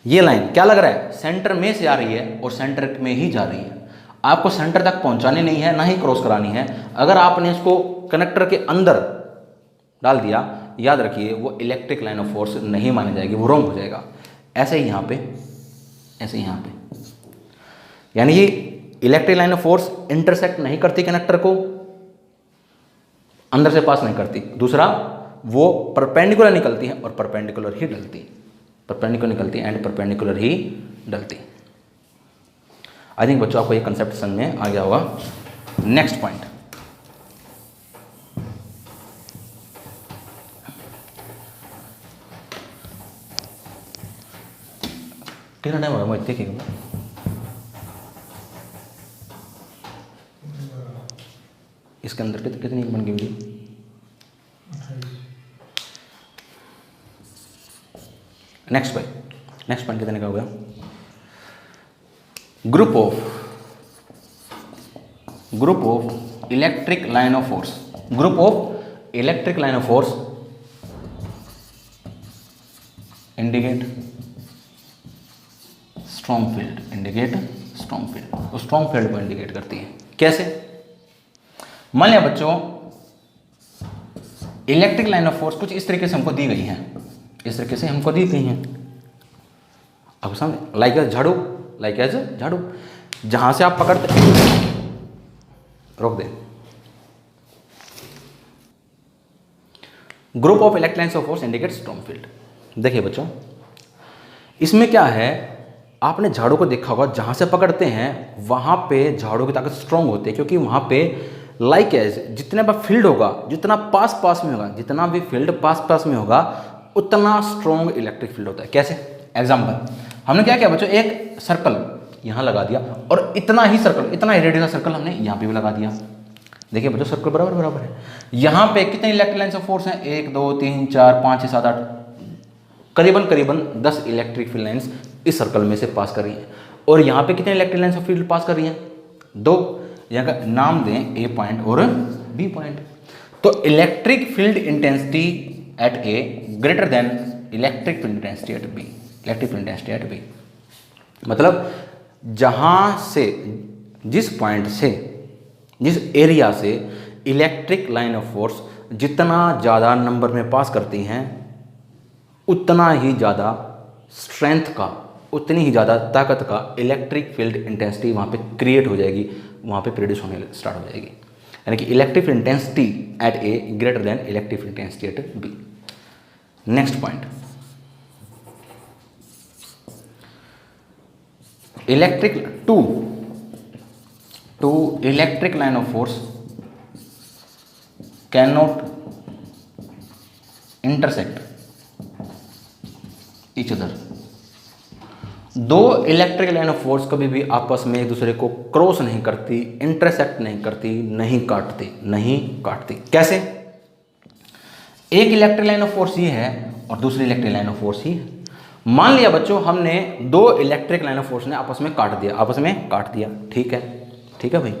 Speaker 1: ये लाइन क्या लग रहा है? सेंटर में से आ रही है और सेंटर में ही जा रही है। आपको सेंटर तक पहुंचाने नहीं है, ना ही क्रॉस करानी है। अगर आपने इसको कनेक्टर के अंदर डाल दिया, याद रखिए वो इलेक्ट्रिक लाइन ऑफ फोर्स नहीं मानी जाएगी, वो रॉन्ग हो जाएगा। ऐसे ही यहाँ पे, ऐसे ही यहाँ पे, यानी ये electric line of force intersect नहीं करती कनेक्टर को, अंदर से पास नहीं करती। दूसरा, वो परपेंडिकुलर निकलती है और परपेंडिकुलर ही डलती, परपेंडिकुलर निकलती है एंड परपेंडिकुलर ही डलती। आई थिंक बच्चों आपको ये कंसेप्ट समझ में आ गया होगा। नेक्स्ट पॉइंट, कितना टाइम होगा मुझे देखिएगा। इसके अंदर कितनी बन गई वीडियो? नेक्स्ट पॉइंट कितने का हो गया? Group of electric line of force, group of electric line of force indicate strong field, indicate strong field, वो स्ट्रॉन्ग फील्ड को इंडिकेट करती है। कैसे? मान लिया बच्चों इलेक्ट्रिक लाइन ऑफ फोर्स कुछ इस तरीके से हमको दी गई है, इस तरीके से हमको दी गई हैं। अब समझ, लाइक एज झाड़ू, लाइक एज झाड़ू, जहां से आप पकड़ते, रोक दे। Group of electric lines of force indicate strong field. देखिए बच्चों, इसमें क्या है, आपने झाड़ू को देखा होगा, जहां से पकड़ते हैं वहां पे झाड़ू की ताकत स्ट्रॉन्ग होती है, क्योंकि वहां पे लाइक एज जितना भी फील्ड होगा, जितना पास पास में होगा, जितना भी फील्ड पास पास में होगा, उतना स्ट्रॉन्ग इलेक्ट्रिक फील्ड होता है। कैसे? एग्जाम्पल, हमने क्या किया बच्चों, एक सर्कल यहाँ लगा दिया और इतना ही सर्कल, इतना ही रेडियस का सर्कल हमने यहाँ पे भी लगा दिया। देखिए बच्चों सर्कल बराबर बराबर है। यहाँ पे कितने इलेक्ट्रिक लाइन्स ऑफ फोर्स हैं? 1 2 3 4 5 6 7 8, करीबन 10 इलेक्ट्रिक फील्ड लाइन्स इस सर्कल में से पास कर रही हैं। और यहाँ पे कितने electric lines of field pass कर रही हैं? 2। यहाँ का नाम दें ए पॉइंट और बी पॉइंट। तो electric field intensity at A greater than electric field intensity at B, electric field intensity at B, मतलब जहाँ से, जिस पॉइंट से, जिस एरिया से इलेक्ट्रिक लाइन ऑफ फोर्स जितना ज़्यादा नंबर में पास करती हैं, उतना ही ज़्यादा स्ट्रेंथ का, उतनी ही ज़्यादा ताकत का इलेक्ट्रिक फील्ड इंटेंसिटी वहाँ पे क्रिएट हो जाएगी, वहाँ पे प्रोड्यूस होने स्टार्ट हो जाएगी। यानी कि electric field intensity at A greater than electric field intensity at B. Next point, electric two two electric line of force can not intersect each other. दो इलेक्ट्रिक लाइन ऑफ फोर्स कभी भी आपस में एक दूसरे को क्रॉस नहीं करती, इंटरसेक्ट नहीं करती, नहीं काटती। कैसे? एक इलेक्ट्रिक लाइन ऑफ फोर्स ये है और दूसरी इलेक्ट्रिक लाइन ऑफ फोर्स ये है। मान लिया बच्चों हमने दो इलेक्ट्रिक लाइन ऑफ फोर्स ने आपस में काट दिया, ठीक है भाई।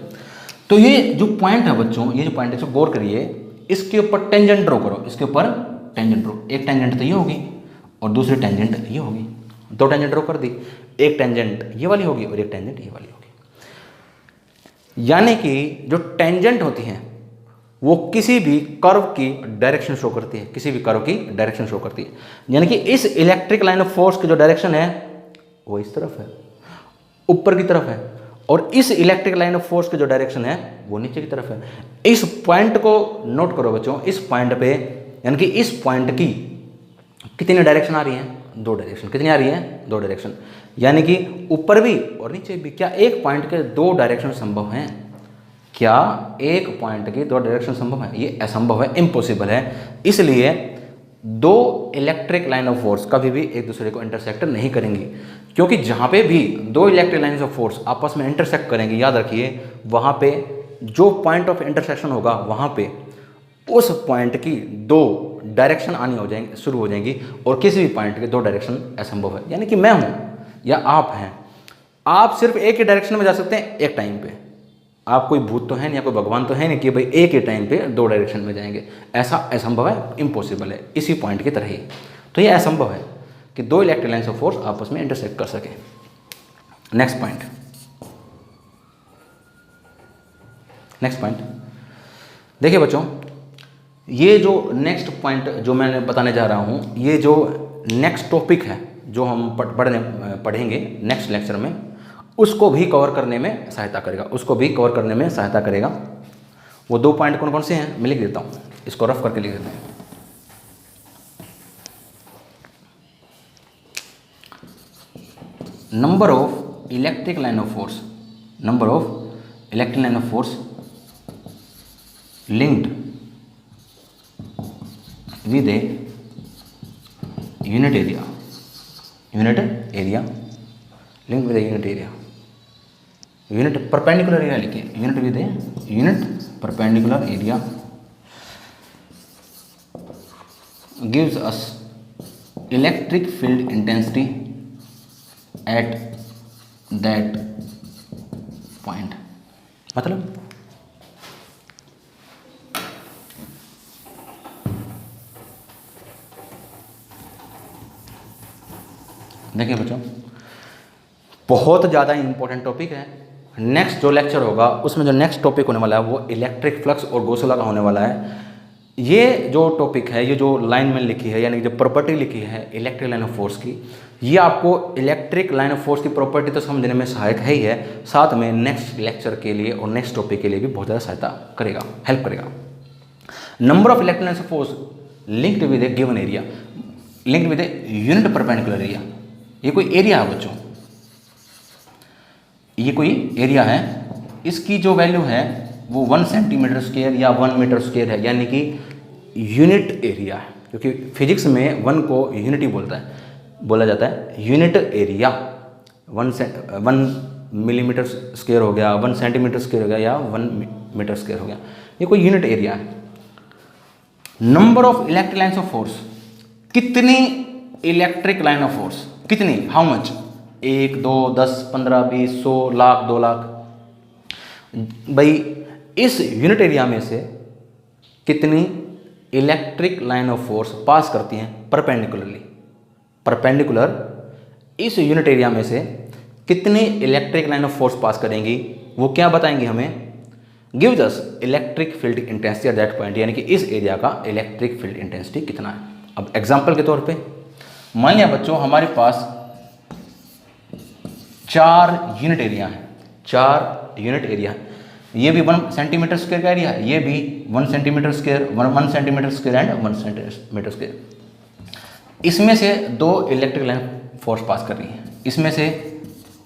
Speaker 1: तो ये जो पॉइंट है बच्चों, ये जो पॉइंट है इसको गौर करिए, इसके ऊपर टेंजेंट ड्रॉ करो, इसके ऊपर टेंजेंट ड्रॉ। एक टेंजेंट तो ये होगी और दूसरी टेंजेंट ये होगी, दो टेंजेंट ड्रॉ कर दी, एक टेंजेंट ये वाली होगी और एक टेंजेंट ये वाली होगी। यानी कि जो टेंजेंट होती हैं वो किसी भी कर्व की डायरेक्शन शो करती है, यानी कि इस इलेक्ट्रिक लाइन ऑफ फोर्स की जो डायरेक्शन है वो इस तरफ है, ऊपर की तरफ है, और इस इलेक्ट्रिक लाइन ऑफ फोर्स की जो डायरेक्शन है वो नीचे की तरफ है। इस पॉइंट को नोट करो बच्चों, इस पॉइंट पे यानी कि इस पॉइंट की कितनी डायरेक्शन आ रही है? दो डायरेक्शन। कितनी आ रही है? दो डायरेक्शन, यानी कि ऊपर भी और नीचे भी। क्या एक पॉइंट के दो डायरेक्शन संभव हैं? क्या एक पॉइंट के दो डायरेक्शन संभव है? ये असंभव है, इम्पॉसिबल है। इसलिए दो इलेक्ट्रिक लाइन ऑफ फोर्स कभी भी एक दूसरे को इंटरसेक्ट नहीं करेंगी, क्योंकि जहाँ पे भी दो इलेक्ट्रिक लाइन्स ऑफ फोर्स आपस में इंटरसेक्ट करेंगे, याद रखिए वहाँ पे जो पॉइंट ऑफ इंटरसेक्शन होगा वहाँ पे उस पॉइंट की दो डायरेक्शन शुरू हो जाएंगी और किसी भी पॉइंट के दो डायरेक्शन असंभव है। यानी कि मैं हूँ या आप हैं, आप सिर्फ एक ही डायरेक्शन में जा सकते हैं एक टाइम पे। आप कोई भूत तो है नहीं या कोई भगवान तो है नहीं कि भाई एक ही टाइम पे दो डायरेक्शन में जाएंगे, ऐसा असंभव है, इम्पॉसिबल है। इसी पॉइंट की तरह ही तो ये असंभव है कि दो इलेक्ट्रिक लाइन्स ऑफ फोर्स आपस में इंटरसेक्ट कर सके। नेक्स्ट पॉइंट देखिए बच्चों, ये जो नेक्स्ट पॉइंट जो मैं बताने जा रहा हूँ, ये जो नेक्स्ट टॉपिक है जो हम पढ़ेंगे नेक्स्ट लेक्चर में, उसको भी कवर करने में सहायता करेगा। वो दो पॉइंट कौन कौन से हैं मैं लिख देता हूँ, इसको रफ करके लिख देते हैं। Number of electric line of force linked with a unit area unit perpendicular area लिखिए, unit perpendicular area gives us electric field intensity at that point। मतलब देखिए बच्चों, बहुत ज़्यादा इंपॉर्टेंट टॉपिक है। नेक्स्ट जो लेक्चर होगा उसमें जो नेक्स्ट टॉपिक होने वाला है वो इलेक्ट्रिक फ्लक्स और गॉस लॉ का होने वाला है। ये जो टॉपिक है, ये जो लाइन मैंने लिखी है, यानी जो प्रॉपर्टी लिखी है इलेक्ट्रिक लाइन ऑफ फोर्स की, ये आपको इलेक्ट्रिक लाइन ऑफ फोर्स की प्रॉपर्टी तो समझने में सहायक है ही है, साथ में नेक्स्ट लेक्चर के लिए और नेक्स्ट टॉपिक के लिए भी बहुत ज़्यादा सहायता करेगा, हेल्प करेगा। Number of electric line of force linked with A given area, linked with a unit perpendicular area. ये कोई एरिया है बच्चों, ये कोई एरिया है, इसकी जो वैल्यू है वो 1 सेंटीमीटर स्क्वायर या 1 मीटर स्क्वायर है, यानी कि यूनिट एरिया है, क्योंकि फिजिक्स में 1 को यूनिट ही बोला जाता है। यूनिट एरिया 1 मिलीमीटर स्क्वायर हो गया, 1 सेंटीमीटर स्क्वायर हो गया या 1 मीटर स्क्वायर हो गया, ये कोई यूनिट एरिया है। Number of electric lines of force, कितनी इलेक्ट्रिक लाइन ऑफ फोर्स, कितनी, हाउ मच, 1 2 10 15 20 100 लाख 2 लाख, भाई इस यूनिट एरिया में से कितनी electric line of force pass करती हैं परपेंडिकुलर इस यूनिट एरिया में से कितनी electric line of force pass करेंगी, वो क्या बताएंगी हमें, gives us electric field intensity at that point, यानी कि इस एरिया का इलेक्ट्रिक फील्ड इंटेंसिटी कितना है। अब एग्जांपल के तौर पे मान लिया बच्चों हमारे पास 4 यूनिट एरिया है, 4 यूनिट एरिया है, ये भी 1 सेंटीमीटर स्क्वायर का एरिया है, ये भी 1 centimetre square, 1 centimetre square and 1 centimetre square. इसमें से 2 इलेक्ट्रिक लाइन फोर्स पास कर रही है, इसमें से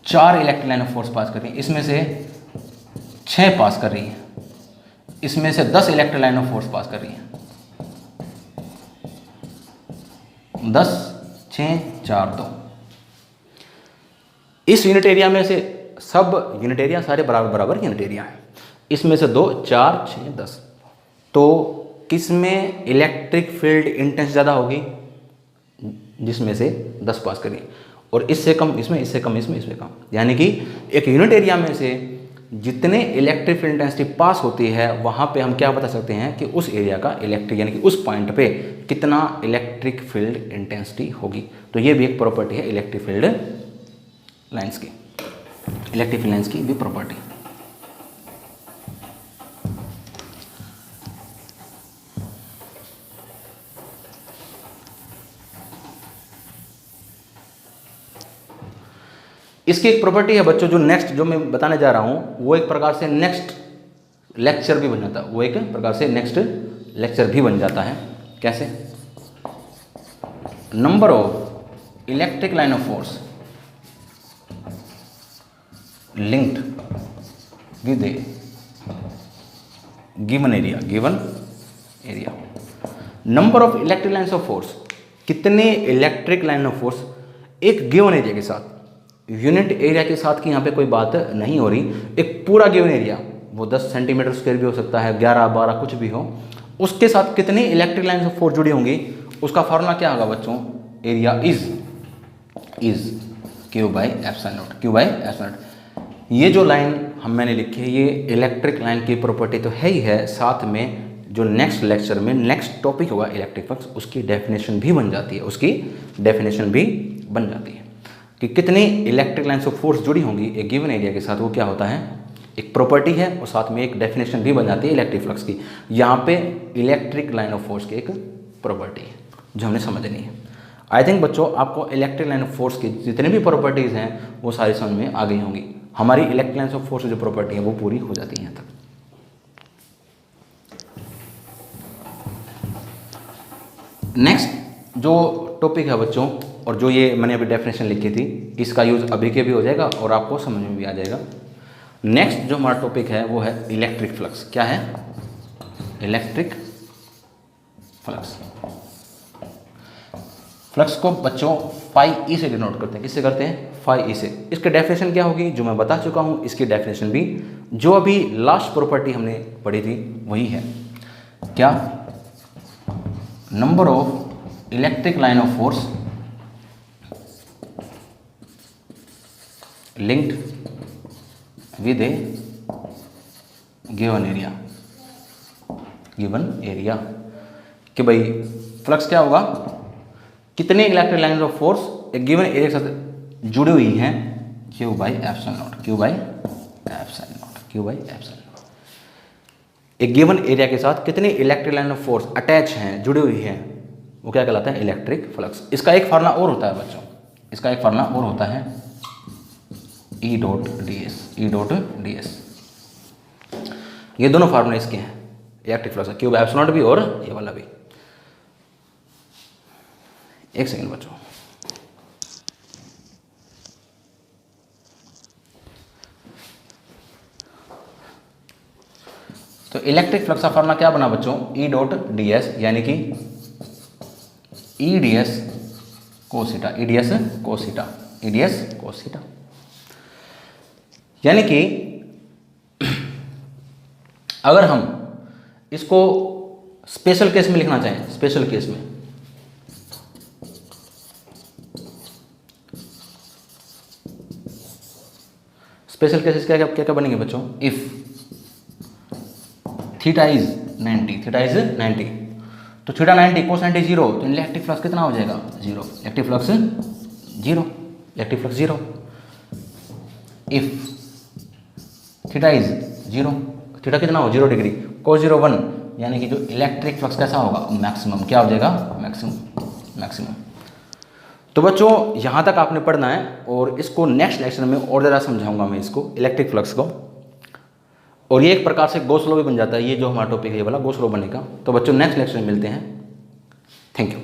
Speaker 1: 4 इलेक्ट्रिक लाइन फोर्स पास कर रही है, इसमें से 6 6 पास कर रही है, इसमें से 10 electric line of force pass कर रही है। 10 6 4 2। इस यूनिट एरिया में से सब यूनिट एरिया सारे बराबर बराबर यूनिट एरिया है। इसमें से 2 4 6 10। तो किस में इलेक्ट्रिक फील्ड इंटेंस ज़्यादा होगी? जिसमें से 10 पास करिए, और इससे कम इसमें, इससे कम इसमें, इसमें कम। यानी कि एक यूनिट एरिया में से जितने इलेक्ट्रिक फील्ड इंटेंसिटी पास होती है वहाँ पे हम क्या बता सकते हैं कि उस एरिया का इलेक्ट्रिक, यानी कि उस पॉइंट पे कितना इलेक्ट्रिक फील्ड इंटेंसिटी होगी। तो ये भी एक प्रॉपर्टी है इलेक्ट्रिक फील्ड लाइंस की, इलेक्ट्रिक फील्ड लाइंस की भी प्रॉपर्टी। इसकी एक प्रॉपर्टी है बच्चों, जो नेक्स्ट जो मैं बताने जा रहा हूं वो एक प्रकार से नेक्स्ट लेक्चर भी बन जाता है, वो एक प्रकार से नेक्स्ट लेक्चर भी बन जाता है। कैसे? Number of electric line of force linked with A given area, given area. Number of electric lines of force, कितने इलेक्ट्रिक लाइन ऑफ फोर्स एक गिवन एरिया के साथ, यूनिट एरिया के साथ की यहाँ पे कोई बात नहीं हो रही, एक पूरा गिवन एरिया, वो 10 सेंटीमीटर स्क्वायर भी हो सकता है, 11 12 कुछ भी हो, उसके साथ कितनी इलेक्ट्रिक लाइन्स ऑफ फोर्स जुड़ी होंगी, उसका फार्मूला क्या होगा बच्चों? Area is Q by epsilon not, Q by epsilon not. ये जो लाइन मैंने लिखी है ये इलेक्ट्रिक लाइन की प्रॉपर्टी तो है ही है, साथ में जो नेक्स्ट लेक्चर में नेक्स्ट टॉपिक होगा इलेक्ट्रिक फ्लक्स, उसकी डेफिनेशन भी बन जाती है, उसकी डेफिनेशन भी बन जाती है कि कितनी इलेक्ट्रिक लाइन्स ऑफ फोर्स जुड़ी होंगी एक गिवन एरिया के साथ, वो क्या होता है, एक प्रॉपर्टी है, और साथ में एक डेफिनेशन भी बन जाती है इलेक्ट्रिक फ्लक्स की। यहाँ पे इलेक्ट्रिक लाइन ऑफ फोर्स की एक प्रॉपर्टी है जो हमने समझनी है। आई थिंक बच्चों आपको इलेक्ट्रिक लाइन ऑफ फोर्स की जितनी भी प्रॉपर्टीज़ हैं वो सारी समझ में आ गई होंगी। हमारी इलेक्ट्रिक लाइन ऑफ फोर्स की जो प्रॉपर्टी है वो पूरी हो जाती है यहाँ तक। नेक्स्ट जो टॉपिक है बच्चों, और जो ये मैंने अभी डेफिनेशन लिखी थी, इसका यूज़ अभी के भी हो जाएगा और आपको समझ में भी आ जाएगा। नेक्स्ट जो हमारा टॉपिक है वो है इलेक्ट्रिक फ्लक्स। क्या है? Electric flux. फ्लक्स को बच्चों फाई ई से डिनोट करते हैं। किससे करते हैं? फाई ई से। इसकी डेफिनेशन क्या होगी जो मैं बता चुका हूँ, इसकी डेफिनेशन भी जो अभी लास्ट प्रॉपर्टी हमने पढ़ी थी वही है। क्या? Number of electric line of force linked with A given area, given area. कि भाई फ्लक्स क्या होगा, कितने इलेक्ट्रिक लाइन ऑफ फोर्स एक गिवन एरिया के साथ जुड़ी हुई हैं, Q by epsilon not, Q by epsilon not, Q by epsilon not. एक गिवन एरिया के साथ कितनी electric line of force attach हैं, जुड़ी हुई हैं, वो क्या कहलाता है? Electric flux. इसका एक फार्मूला और होता है बच्चों, इसका एक फार्मूला और होता है E dot D S, E dot D S. ये दोनों फार्मूले इसके हैं electric flux, Q by epsilon not भी और ये वाला भी। एक सेकेंड बच्चों, तो इलेक्ट्रिक फ्लक्स का फार्मूला क्या बना बच्चों? ई डॉट डी एस, यानी कि E D S कोसीटा, E D S कोसीटा, E D S कोसीटा। यानी कि अगर हम इसको स्पेशल केस में लिखना चाहें, स्पेशल केस में, स्पेशल केसेस क्या क्या क्या बनेंगे बच्चों? If theta is 90, theta is 90, तो थीटा 90 कोस 90 0, तो इलेक्ट्रिक फ्लक्स कितना हो जाएगा? 0, electric flux 0, electric flux 0। If theta is 0, theta कितना हो? 0 डिग्री, कोस 0 1, यानी कि जो इलेक्ट्रिक फ्लक्स कैसा होगा? मैक्सिमम। क्या हो जाएगा? Maximum, maximum. तो बच्चों यहाँ तक आपने पढ़ना है, और इसको नेक्स्ट लेक्चर में और ज़्यादा समझाऊंगा मैं इसको, इलेक्ट्रिक फ्लक्स को। और ये एक प्रकार से गॉस लॉ भी बन जाता है, ये जो हमारा टॉपिक है ये वाला गॉस लॉ बनेगा। तो बच्चों नेक्स्ट लेक्चर में मिलते हैं। Thank you.